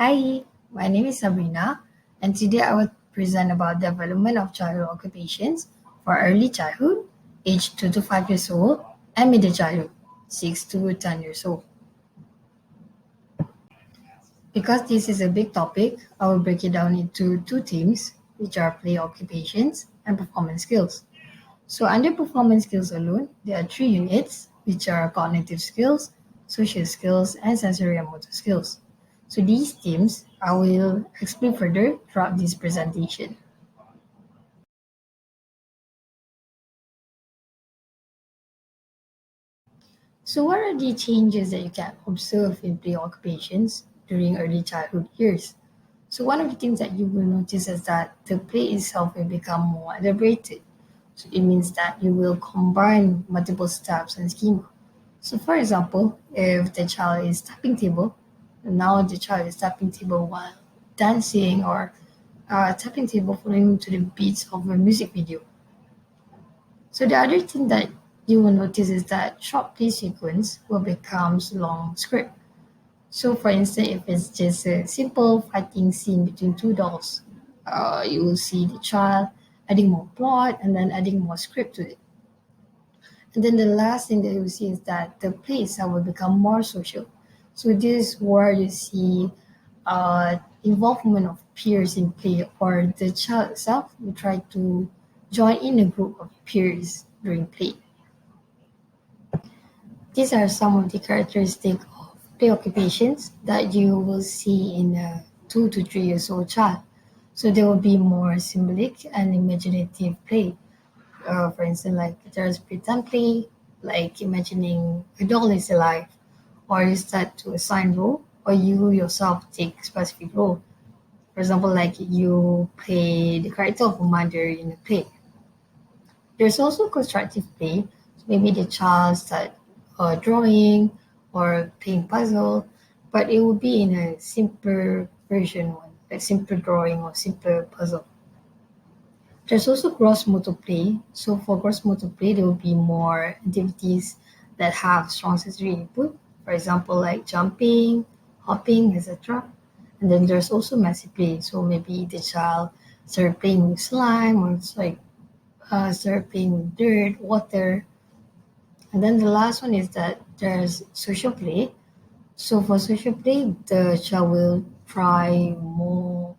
Hi, my name is Sabrina, and today I will present about development of childhood occupations for early childhood, age 2 to 5 years old, and middle childhood, 6 to 10 years old. Because this is a big topic, I will break it down into two themes, which are play occupations and performance skills. So, under performance skills alone, there are three units, which are cognitive skills, social skills, and sensory and motor skills. So, these themes I will explain further throughout this presentation. So, what are the changes that you can observe in play occupations during early childhood years? So, one of the things that you will notice is that the play itself will become more elaborated. So, it means that you will combine multiple steps and schema. So, for example, if the child is tapping table, now the child is tapping table while dancing or tapping table following to the beats of a music video. So the other thing that you will notice is that short play sequence will become long script. So for instance, if it's just a simple fighting scene between two dolls, you will see the child adding more plot and then adding more script to it. And then the last thing that you will see is that the play itself will become more social. So this is where you see involvement of peers in play, or the child itself will try to join in a group of peers during play. These are some of the characteristics of play occupations that you will see in a 2 to 3 years old child. So there will be more symbolic and imaginative play. For instance, like there's pretend play, like imagining a doll is alive, or you start to assign role, or you yourself take specific role. For example, like you play the character of a mother in a play. There's also constructive play. So maybe the child start drawing or playing puzzle, but it will be in a simpler version one, like simpler drawing or simpler puzzle. There's also gross motor play. So for gross motor play, there will be more activities that have strong sensory input. For example, like jumping, hopping, etc. And then there's also messy play. So maybe the child start playing with slime, or it's like start playing with dirt, water. And then the last one is that there's social play. So for social play, the child will try more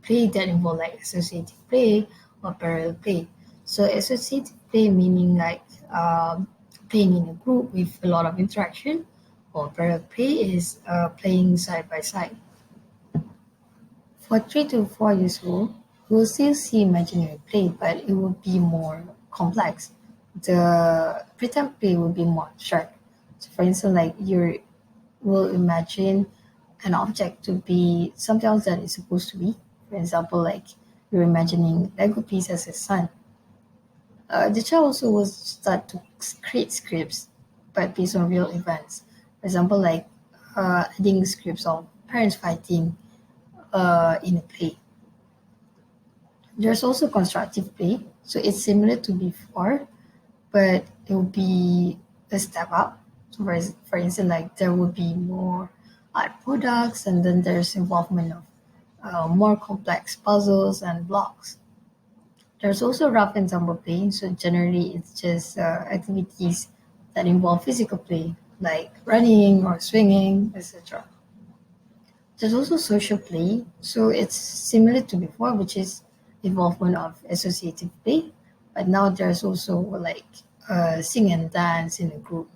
play that involve like associative play or parallel play. So associative play meaning like playing in a group with a lot of interaction, or parallel play is playing side by side. For 3 to 4 years old, we'll still see imaginary play, but it will be more complex. The pretend play will be more abstract. So for instance, like you will imagine an object to be something else that it's supposed to be. For example, like you're imagining Lego piece as a sun. The child also will start to create scripts, but based on real events. For example, like adding scripts of parents fighting in a play. There's also constructive play, so it's similar to before, but it will be a step up. So for instance, like there will be more art products, and then there's involvement of more complex puzzles and blocks. There's also rough ensemble play, so generally it's just activities that involve physical play, like running or swinging, etc. There's also social play, so it's similar to before, which is involvement of associative play, but now there's also like sing and dance in a group.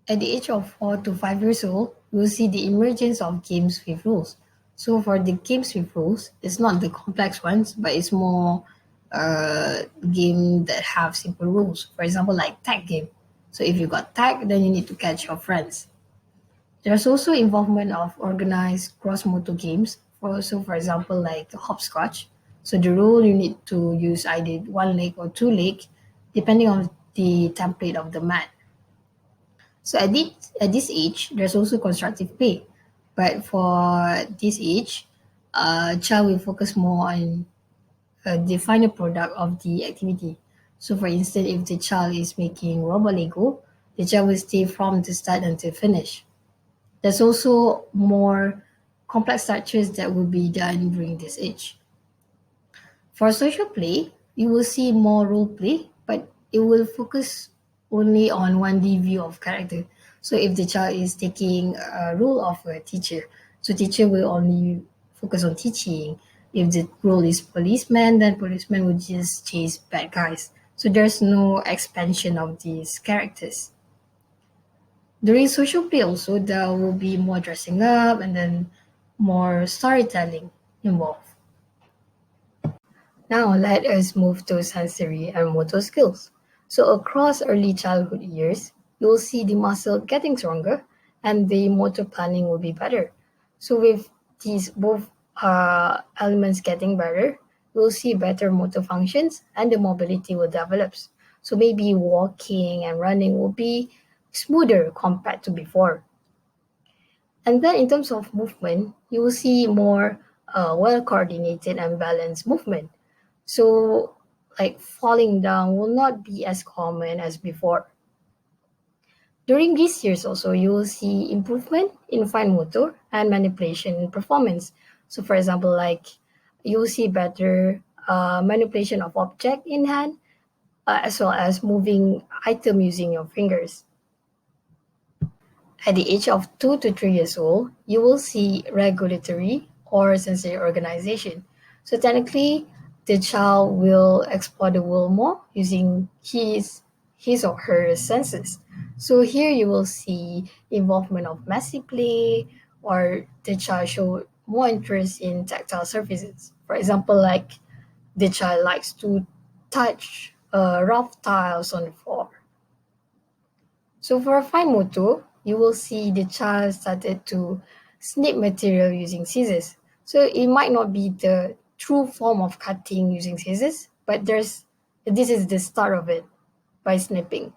At the age of 4 to 5 years old, we'll see the emergence of games with rules. So for the games with rules, it's not the complex ones, but it's more game that have simple rules. For example, like tag game. So if you got tagged, then you need to catch your friends. There's also involvement of organized cross-motor games. For example, like hopscotch. So the rule you need to use either one leg or two leg, depending on the template of the mat. So at this age, there's also constructive play, but for this age, child will focus more on the final product of the activity. So, for instance, if the child is making robot Lego, the child will stay from the start until finish. There's also more complex structures that will be done during this age. For social play, you will see more role play, but it will focus only on 1D view of character. So if the child is taking a role of a teacher, so teacher will only focus on teaching. If the role is policeman, then policeman will just chase bad guys. So there's no expansion of these characters. During social play also, there will be more dressing up and then more storytelling involved. Now let us move to sensory and motor skills. So across early childhood years, you will see the muscle getting stronger and the motor planning will be better. So with these both elements getting better, we'll see better motor functions and the mobility will develop. So maybe walking and running will be smoother compared to before. And then in terms of movement, you will see more well coordinated and balanced movement. So, like falling down will not be as common as before. During these years, also, you will see improvement in fine motor and manipulation in performance. So, for example, like you will see better manipulation of object in hand, as well as moving item using your fingers. At the age of 2 to 3 years old, you will see regulatory or sensory organization. So technically, the child will explore the world more using his or her senses. So here you will see involvement of messy play or the child show more interest in tactile surfaces. For example, like the child likes to touch rough tiles on the floor. So for fine motor, you will see the child started to snip material using scissors. So it might not be the true form of cutting using scissors, but this is the start of it by snipping.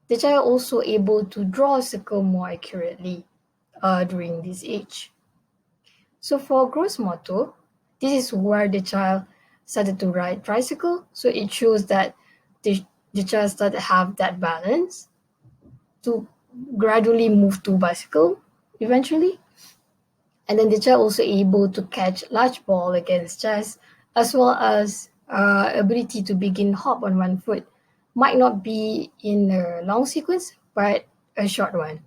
The child also able to draw a circle more accurately during this age. So for gross motor, this is where the child started to ride tricycle. So it shows that the child started to have that balance to gradually move to bicycle eventually. And then the child also able to catch large ball against chess, as well as ability to begin hop on one foot. Might not be in a long sequence, but a short one.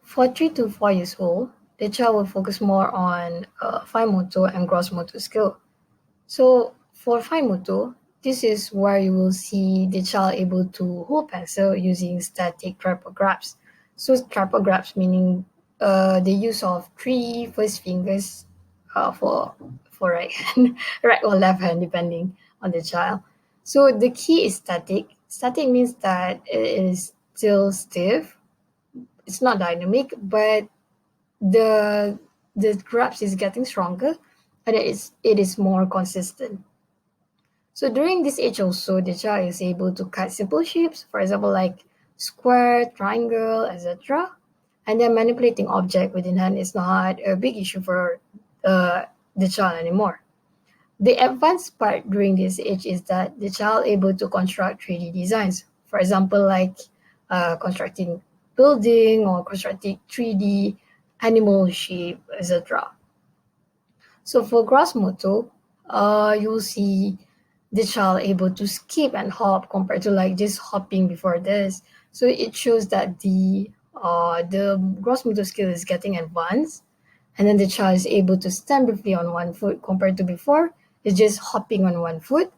For 3 to 4 years old, the child will focus more on fine motor and gross motor skill. So for fine motor, this is where you will see the child able to hold pencil using static tripod grabs. So tripod grabs meaning the use of three first fingers for right hand, right or left hand depending on the child. So the key is static. Static means that it is still stiff. It's not dynamic, but the the grasp is getting stronger and it is more consistent. So during this age also, the child is able to cut simple shapes, for example, like square, triangle, etc. And then manipulating object within hand is not a big issue for the child anymore. The advanced part during this age is that the child able to construct 3D designs. For example, like constructing building or constructing 3D animal shape, etc. So for gross motor, you'll see the child able to skip and hop compared to like just hopping before this. So it shows that the gross motor skill is getting advanced, and then the child is able to stand briefly on one foot compared to before it's just hopping on one foot.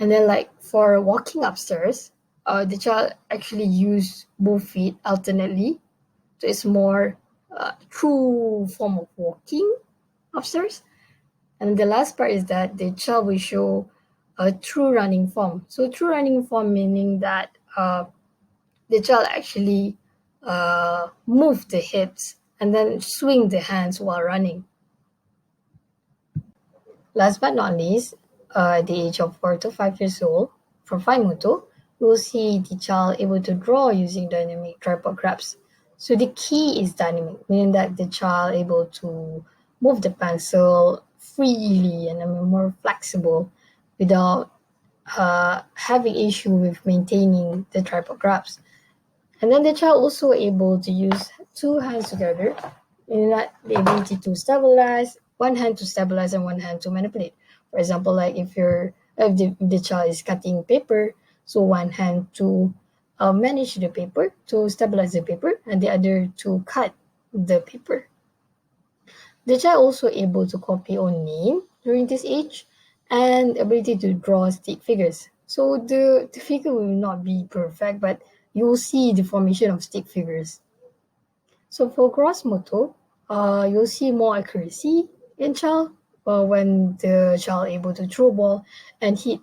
And then like for walking upstairs, the child actually use both feet alternately, so it's more true form of walking upstairs. And the last part is that the child will show a true running form. So true running form meaning that the child actually move the hips and then swing the hands while running. Last but not least, at the age of 4 to 5 years old, for fine motor, we will see the child able to draw using dynamic tripod grabs. So the key is dynamic, meaning that the child able to move the pencil freely and more flexible without having issue with maintaining the tripod grabs. And then the child also able to use two hands together in that the ability to stabilize, one hand to stabilize and one hand to manipulate. For example, like if the child is cutting paper, so one hand to manage the paper, to stabilize the paper, and the other to cut the paper. The child also able to copy own name during this age and ability to draw stick figures. So the figure will not be perfect, but you will see the formation of stick figures. So for gross motor, you'll see more accuracy in child when the child able to throw ball and hit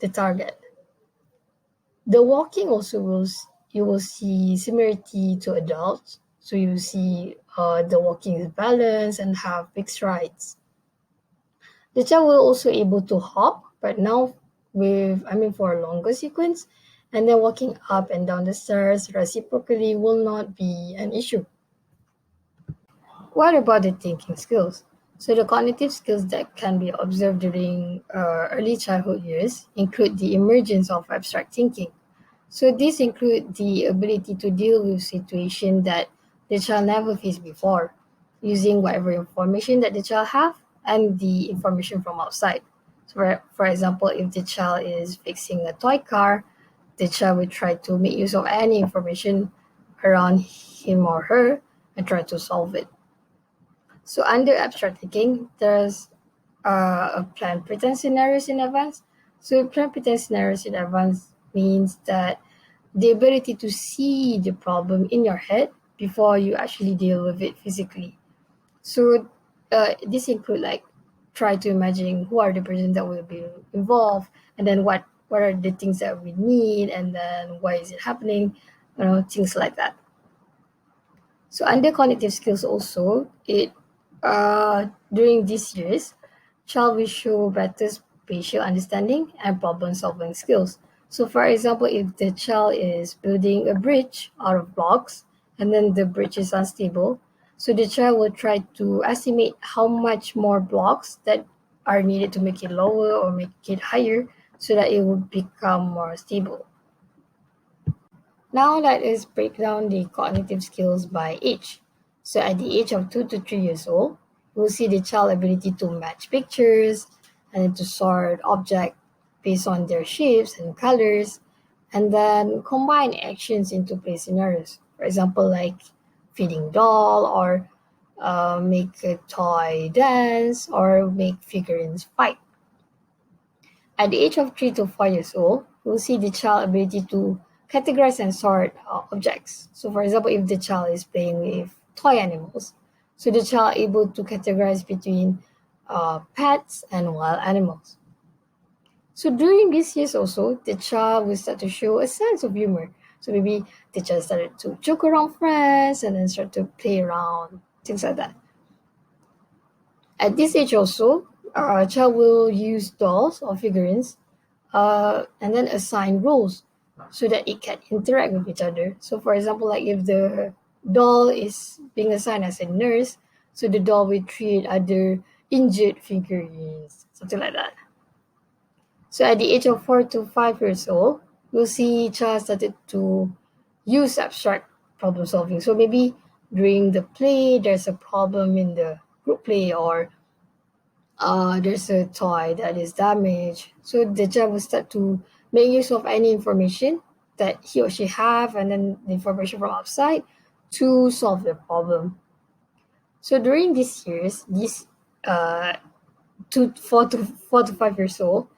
the target. The walking also you will see similarity to adults. So you see the walking is balanced and have big strides. The child will also able to hop, but now for a longer sequence, and then walking up and down the stairs reciprocally will not be an issue. What about the thinking skills? So the cognitive skills that can be observed during early childhood years include the emergence of abstract thinking. So these include the ability to deal with situations that the child never faced before, using whatever information that the child have and the information from outside. So for example, if the child is fixing a toy car, the child will try to make use of any information around him or her and try to solve it. So under abstract thinking, there's a plan pretend scenarios in advance. So plan pretend scenarios in advance means that the ability to see the problem in your head before you actually deal with it physically. So this include like try to imagine who are the person that will be involved, and then what are the things that we need, and then why is it happening, things like that. So under cognitive skills also, it during these years, child will show better spatial understanding and problem solving skills. So for example, if the child is building a bridge out of blocks and then the bridge is unstable, so the child will try to estimate how much more blocks that are needed to make it lower or make it higher so that it will become more stable. Now let us break down the cognitive skills by age. So at the age of 2 to 3 years old, we'll see the child ability to match pictures and to sort objects based on their shapes and colors, and then combine actions into play scenarios. For example, like feeding doll or make a toy dance or make figurines fight. At the age of 3 to 4 years old, we'll see the child ability to categorize and sort objects. So, for example, if the child is playing with toy animals, so the child able to categorize between pets and wild animals. So during these years also, the child will start to show a sense of humor. So maybe the child started to joke around friends and then start to play around, things like that. At this age also, a child will use dolls or figurines and then assign roles so that it can interact with each other. So, for example, like if the doll is being assigned as a nurse, so the doll will treat other injured figurines, something like that. So, at the age of 4 to 5 years old, we'll see child started to use abstract problem solving. So, maybe during the play, there's a problem in the group play, or there's a toy that is damaged. So the child will start to make use of any information that he or she have and then the information from outside to solve the problem. So during these years, these four to 5 years old,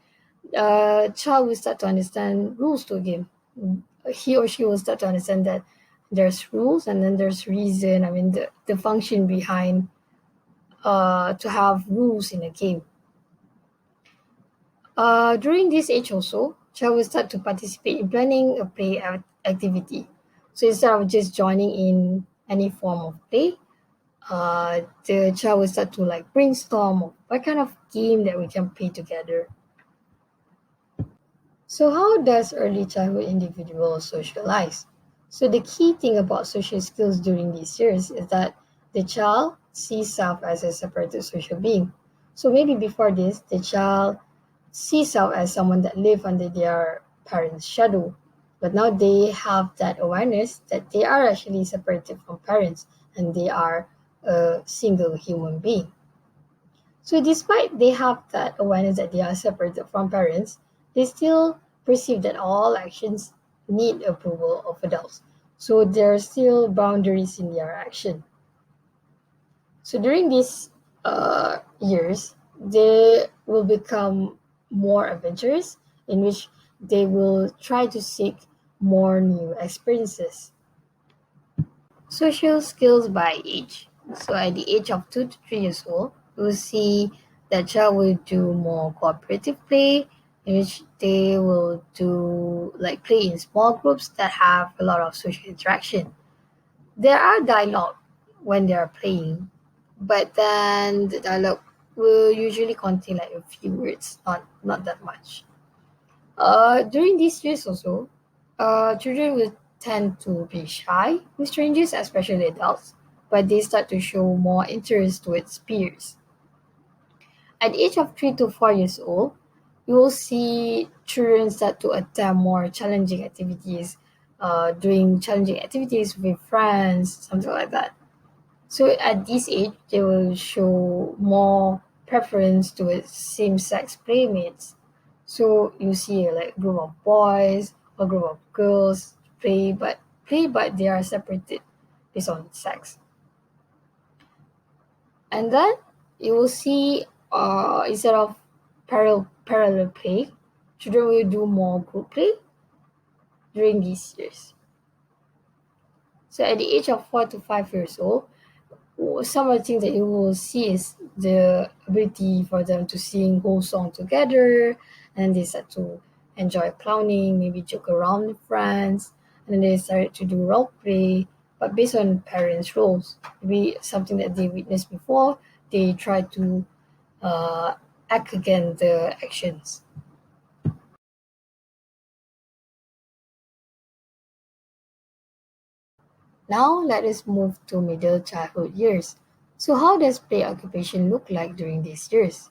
child will start to understand rules to a game. He or she will start to understand that there's rules and then there's reason. The function behind to have rules in a game. During this age also, child will start to participate in planning a play activity. So instead of just joining in any form of play, the child will start to like brainstorm of what kind of game that we can play together. So how does early childhood individuals socialize? So the key thing about social skills during these years is that the child sees self as a separated social being. So maybe before this, the child sees self as someone that live under their parents' shadow. But now they have that awareness that they are actually separated from parents and they are a single human being. So despite they have that awareness that they are separated from parents, they still perceive that all actions need approval of adults. So there are still boundaries in their action. So during these years, they will become more adventurous, in which they will try to seek more new experiences. Social skills by age. So at the age of 2 to 3 years old, we'll see that child will do more cooperative play, in which they will do like play in small groups that have a lot of social interaction. There are dialogue when they are playing, but then the dialogue will usually contain like a few words, not that much. During these years also, children will tend to be shy with strangers, especially adults, but they start to show more interest towards peers. At the age of 3 to 4 years old, you will see children start to attempt more challenging activities, doing challenging activities with friends, something like that. So at this age, they will show more preference towards same-sex playmates. So you see like a group of boys or group of girls play, but they are separated based on sex. And then you will see instead of parallel play, children will do more group play during these years. So at the age of 4 to 5 years old, some of the things that you will see is the ability for them to sing whole song together, and they start to enjoy clowning, maybe joke around with friends, and then they started to do role play, but based on parents' roles. Maybe something that they witnessed before, they try to uh, act against the actions. Now let us move to middle childhood years. So how does play occupation look like during these years?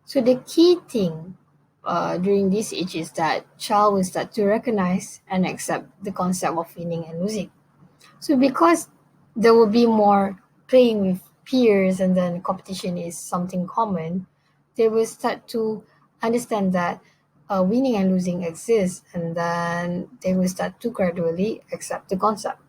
So the key thing during this age is that child will start to recognize and accept the concept of winning and losing. So because there will be more playing with peers and then competition is something common, they will start to understand that winning and losing exist, and then they will start to gradually accept the concept.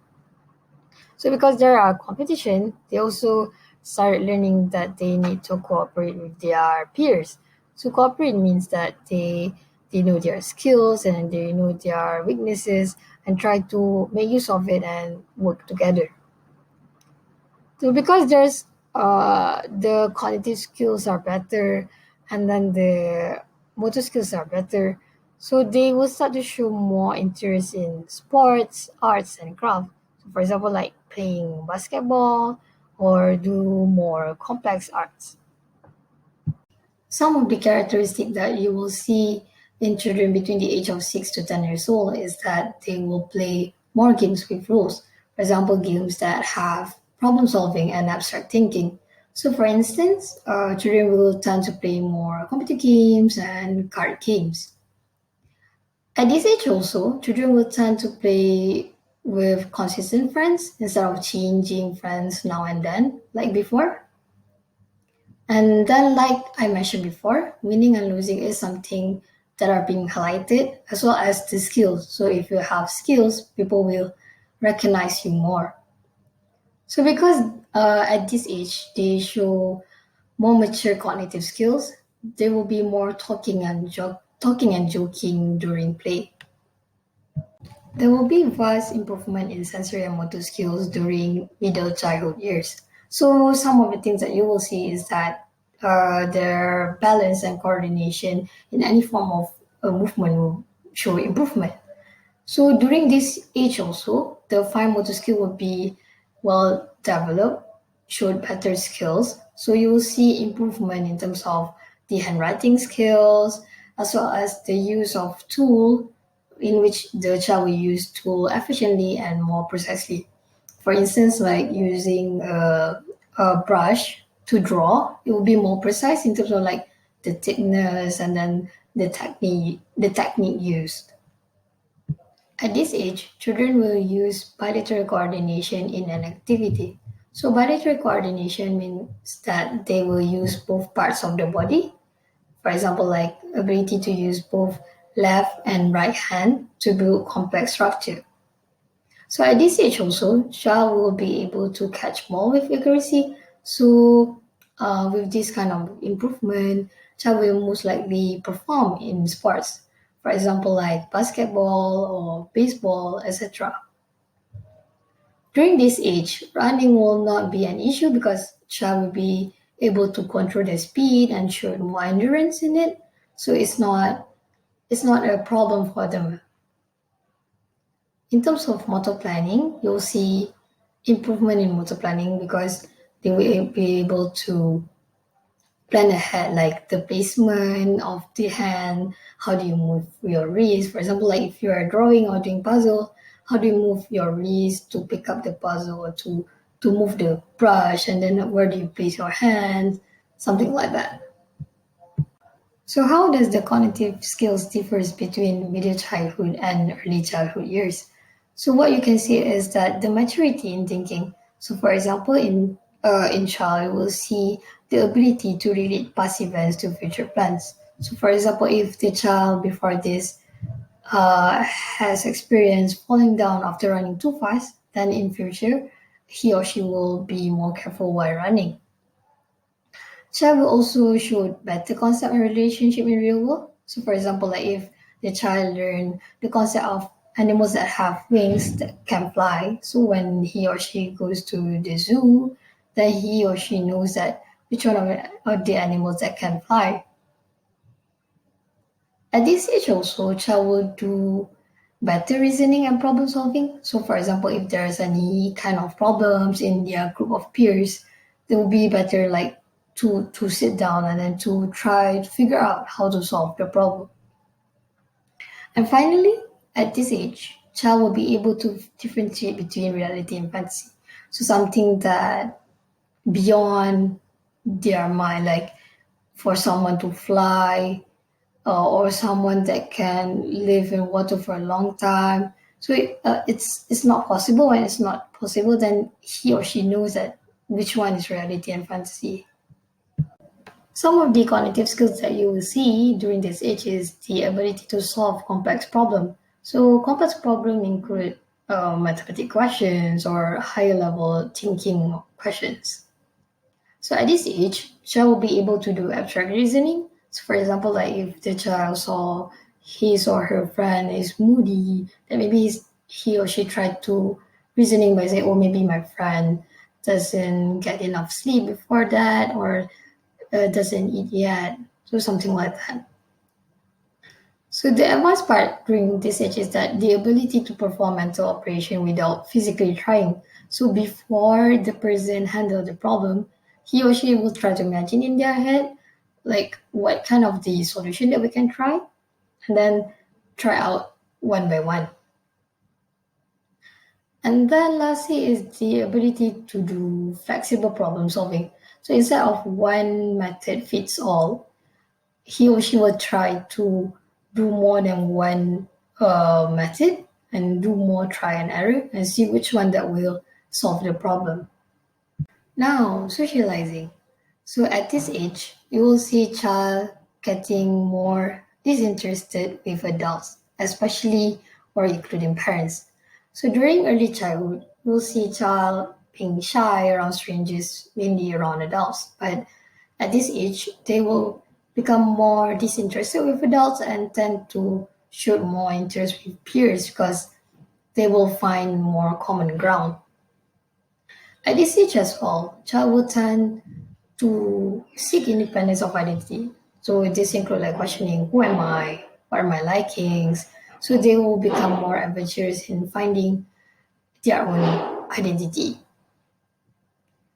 So because there are competition, they also start learning that they need to cooperate with their peers. So cooperate means that they know their skills and they know their weaknesses and try to make use of it and work together. So because there's the cognitive skills are better and then the motor skills are better, so they will start to show more interest in sports, arts, and craft. So for example, like playing basketball or do more complex arts. Some of the characteristics that you will see in children between the age of 6 to 10 years old is that they will play more games with rules. For example, games that have problem solving and abstract thinking. So, for instance, children will tend to play more computer games and card games. At this age, also, children will tend to play with consistent friends instead of changing friends now and then, like before. And then, like I mentioned before, winning and losing is something that are being highlighted as well as the skills. So if you have skills, people will recognize you more. So because at this age they show more mature cognitive skills, they will be more talking and joking during play. There will be vast improvement in sensory and motor skills during middle childhood years. So some of the things that you will see is that their balance and coordination in any form of movement will show improvement. So during this age also, the fine motor skill will be well developed, showed better skills. So you will see improvement in terms of the handwriting skills as well as the use of tool in which the child will use tool efficiently and more precisely. For instance, like using a brush to draw, it will be more precise in terms of like the thickness and then the technique used. At this age, children will use bilateral coordination in an activity. So bilateral coordination means that they will use both parts of the body. For example, like ability to use both left and right hand to build complex structure. So at this age also, child will be able to catch ball with accuracy. So with this kind of improvement, child will most likely perform in sports. For example, like basketball or baseball, etc. During this age, running will not be an issue because child will be able to control the speed and show more endurance in it. So it's not a problem for them. In terms of motor planning, you'll see improvement in motor planning because they will be able to plan ahead, like the placement of the hand, how do you move your wrist. For example, like if you are drawing or doing puzzle, how do you move your wrist to pick up the puzzle or to move the brush, and then where do you place your hands, something like that. So how does the cognitive skills differs between middle childhood and early childhood years? So what you can see is that the maturity in thinking. So for example, in child, you will see the ability to relate past events to future plans. So for example, if the child before this has experienced falling down after running too fast, then in future he or she will be more careful while running. Child will also show better concept and relationship in real world. So for example, like if the child learn the concept of animals that have wings that can fly. So when he or she goes to the zoo, then he or she knows that which one of the animals that can fly. At this age also, child will do better reasoning and problem solving. So for example, if there's any kind of problems in their group of peers, they will be better like to sit down and then to try to figure out how to solve the problem. And finally, at this age, child will be able to differentiate between reality and fantasy. So something that beyond their mind, like for someone to fly, or someone that can live in water for a long time. So it's not possible. When it's not possible, then he or she knows that which one is reality and fantasy. Some of the cognitive skills that you will see during this age is the ability to solve complex problems. So complex problems include mathematical questions or higher level thinking questions. So at this age, child will be able to do abstract reasoning. So for example, like if the child saw his or her friend is moody, then maybe he or she tried to reasoning by saying, oh, maybe my friend doesn't get enough sleep before that, or doesn't eat yet. So something like that. So the advanced part during this age is that the ability to perform mental operation without physically trying. So before the person handle the problem, he or she will try to imagine in their head like what kind of the solution that we can try, and then try out one by one. And then lastly is the ability to do flexible problem solving. So instead of one method fits all, he or she will try to do more than one method and do more try and error and see which one that will solve the problem. Now, socializing. So at this age, you will see child getting more disinterested with adults, especially or including parents. So during early childhood, you'll see child being shy around strangers, mainly around adults. But at this age, they will become more disinterested with adults and tend to show more interest with peers because they will find more common ground. At this age as well, child will tend to seek independence of identity. So this include like questioning who am I, what are my likings. So they will become more adventurous in finding their own identity.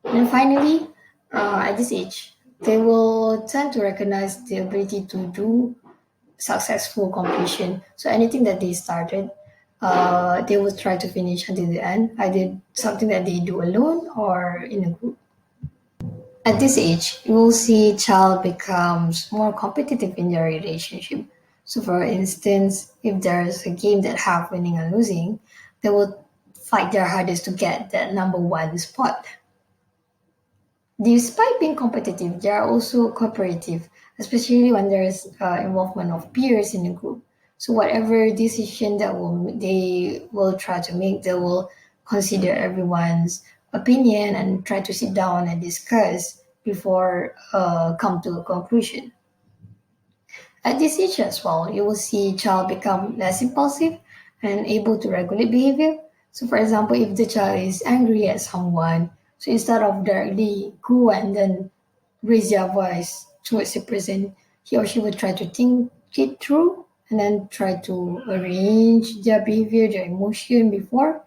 And finally, at this age, they will tend to recognize the ability to do successful completion. So anything that they started, they will try to finish until the end, either something that they do alone or in a group. At this age, you will see child becomes more competitive in their relationship. So for instance, if there's a game that have winning and losing, they will fight their hardest to get that number one spot. Despite being competitive, they are also cooperative, especially when there's involvement of peers in the group. So whatever decision they will try to make, they will consider everyone's opinion and try to sit down and discuss before come to a conclusion. At this age as well, you will see child become less impulsive and able to regulate behavior. So for example, if the child is angry at someone, so instead of directly go and then raise their voice towards the person, he or she would try to think it through and then try to arrange their behavior, their emotion before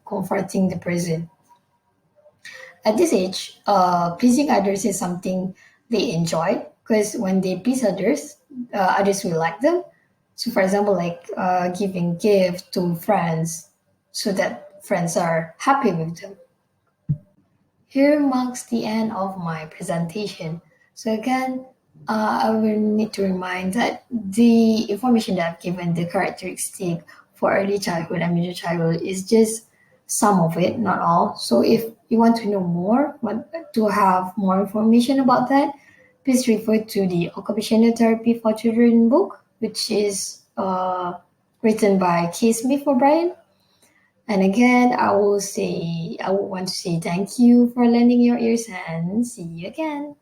confronting the person. At this age, pleasing others is something they enjoy because when they please others, others will like them. So, for example, like giving gift to friends so that friends are happy with them. Here marks the end of my presentation. So again, I will need to remind that the information that I've given, the characteristic for early childhood and middle childhood is just some of it, not all. So if you want to know more, want to have more information about that, please refer to the Occupational Therapy for Children book, which is written by K. Smith O'Brien. And again, I would want to say thank you for lending your ears and see you again.